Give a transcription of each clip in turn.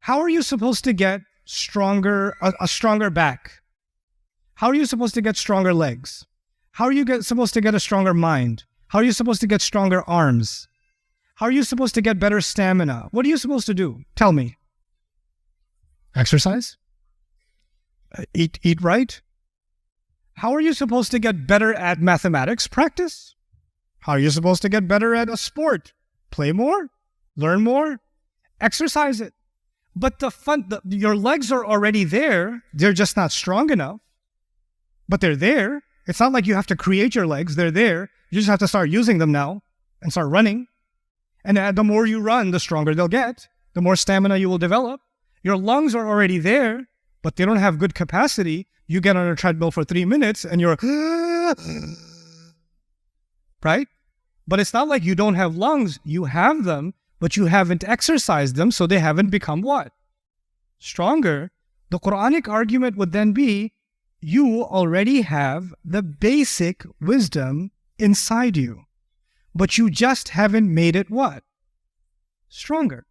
How are you supposed to get a stronger back? How are you supposed to get stronger legs? How are you supposed to get a stronger mind? How are you supposed to get stronger arms? How are you supposed to get better stamina? What are you supposed to do? Tell me. Exercise? Eat right? How are you supposed to get better at mathematics? Practice. How are you supposed to get better at a sport? Play more, learn more, exercise it. But your legs are already there. They're just not strong enough. But they're there. It's not like you have to create your legs. They're there. You just have to start using them now and start running. And the more you run, the stronger they'll get. The more stamina you will develop. Your lungs are already there, but they don't have good capacity. You get on a treadmill for 3 minutes and you're right? But it's not like you don't have lungs. You have them, but you haven't exercised them, so they haven't become what? Stronger. The Quranic argument would then be, you already have the basic wisdom inside you, but you just haven't made it what? Stronger.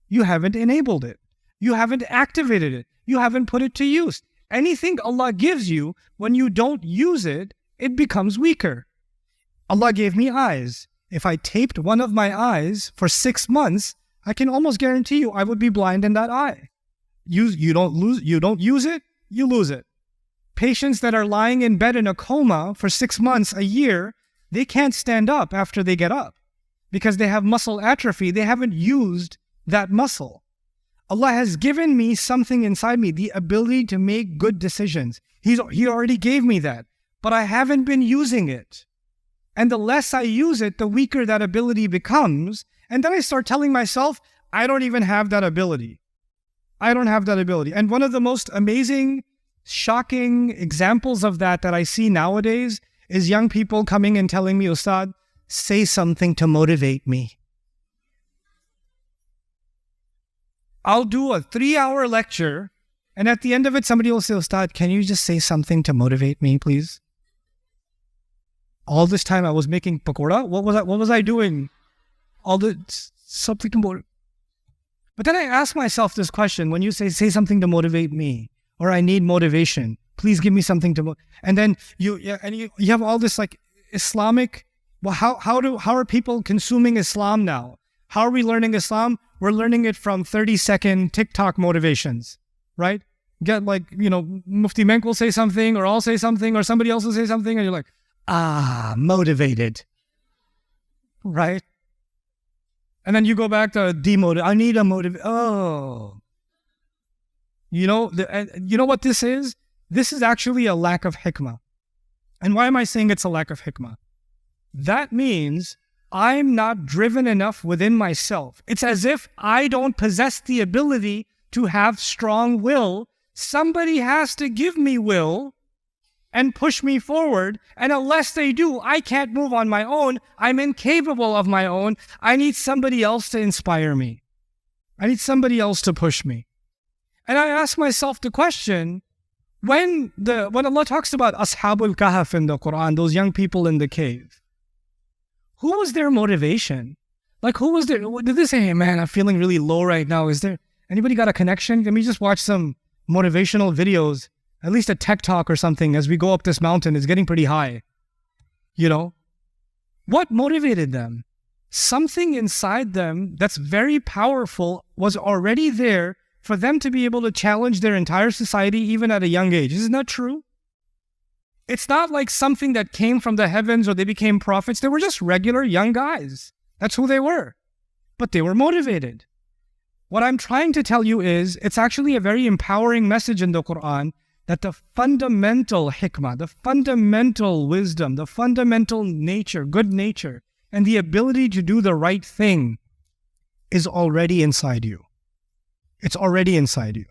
You haven't enabled it. You haven't activated it. You haven't put it to use. Anything Allah gives you, when you don't use it, it becomes weaker. Allah gave me eyes. If I taped one of my eyes for 6 months, I can almost guarantee you I would be blind in that eye. You don't use it, you lose it. Patients that are lying in bed in a coma for 6 months, a year, they can't stand up after they get up because they have muscle atrophy. They haven't used that muscle. Allah has given me something inside me, the ability to make good decisions. He already gave me that, but I haven't been using it. And the less I use it, the weaker that ability becomes. And then I start telling myself, I don't even have that ability. I don't have that ability. And one of the most amazing, shocking examples of that I see nowadays is young people coming and telling me, Ustad, say something to motivate me. I'll do a 3-hour lecture, and at the end of it, somebody will say, Ustad, can you just say something to motivate me, please? All this time I was making pakora. What was I doing? Something to motivate. But then I ask myself this question, when you say something to motivate me, or I need motivation, please give me something to and then you have all this like Islamic, well, how are people consuming Islam now? How are we learning Islam? We're learning it from 30-second TikTok motivations, right? Get Mufti Menk will say something, or I'll say something, or somebody else will say something, and you're like, motivated, right? And then you go back to demotivated. I need a you know what this is? This is actually a lack of hikmah. And why am I saying it's a lack of hikmah? That means I'm not driven enough within myself. It's as if I don't possess the ability to have strong will. Somebody has to give me will and push me forward. And unless they do, I can't move on my own. I'm incapable of my own. I need somebody else to inspire me. I need somebody else to push me. And I ask myself the question, when Allah talks about Ashabul Kahf in the Quran, those young people in the cave, who was their motivation? Like, who was their, did they say, hey man, I'm feeling really low right now. Is there, anybody got a connection? Let me just watch some motivational videos, at least a tech talk or something as we go up this mountain. It's getting pretty high. What motivated them? Something inside them that's very powerful was already there for them to be able to challenge their entire society even at a young age. Isn't that true? It's not like something that came from the heavens or they became prophets. They were just regular young guys. That's who they were. But they were motivated. What I'm trying to tell you is, it's actually a very empowering message in the Quran that the fundamental hikmah, the fundamental wisdom, the fundamental nature, good nature, and the ability to do the right thing is already inside you. It's already inside you.